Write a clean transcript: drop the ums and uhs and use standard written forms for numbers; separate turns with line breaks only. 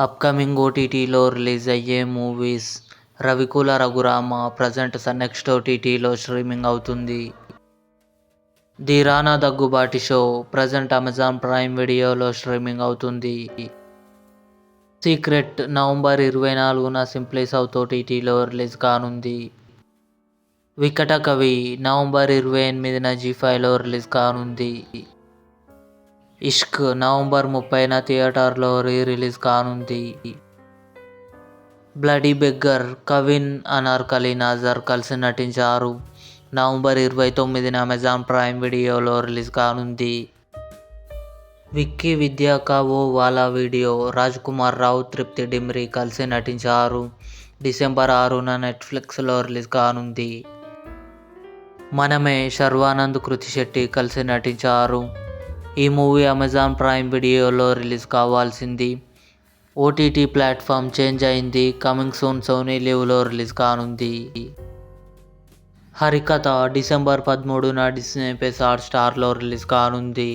Upcoming ఓటీటీలో release అయ్యే movies. రవికుల Raghurama present next ఓటీటీలో స్ట్రీమింగ్ అవుతుంది. The Rana Daggubati show present Amazon prime వీడియోలో స్ట్రీమింగ్ అవుతుంది. సీక్రెట్ నవంబర్ 24న సింప్లీ సౌత్ ఓటీటీలో రిలీజ్ కానుంది. వికట కవి నవంబర్ 28న జీ5లో రిలీజ్ కానుంది. ఇష్క్ నవంబర్ 30న థియేటర్లో రిలీజ్ కానుంది. బ్లడీ బెగ్గర్ కవిన్ అనార్కలి నాజర్ కలిసి నటించారు. నవంబర్ 29న అమెజాన్ ప్రైమ్ వీడియోలో రిలీజ్ కానుంది. విక్కీ విద్యా కా వో వాలా వీడియో రాజ్ కుమార్ రావు, తృప్తి డిమ్రీ కలిసి నటించారు. డిసెంబర్ 6న నెట్ఫ్లిక్స్లో రిలీజ్ కానుంది. మనమే శర్వానంద్, కృతి శెట్టి కలిసి నటించారు. ఈ మూవీ అమెజాన్ ప్రైమ్ వీడియోలో రిలీజ్ కావాల్సింది. ఓటీటీ ప్లాట్ఫామ్ చేంజ్ అయింది. కమింగ్ సూన్ సోనీ లివ్లో రిలీజ్ కానుంది. హరికథ డిసెంబర్ 13న డిస్నీ+ హాట్స్టార్లో రిలీజ్ కానుంది.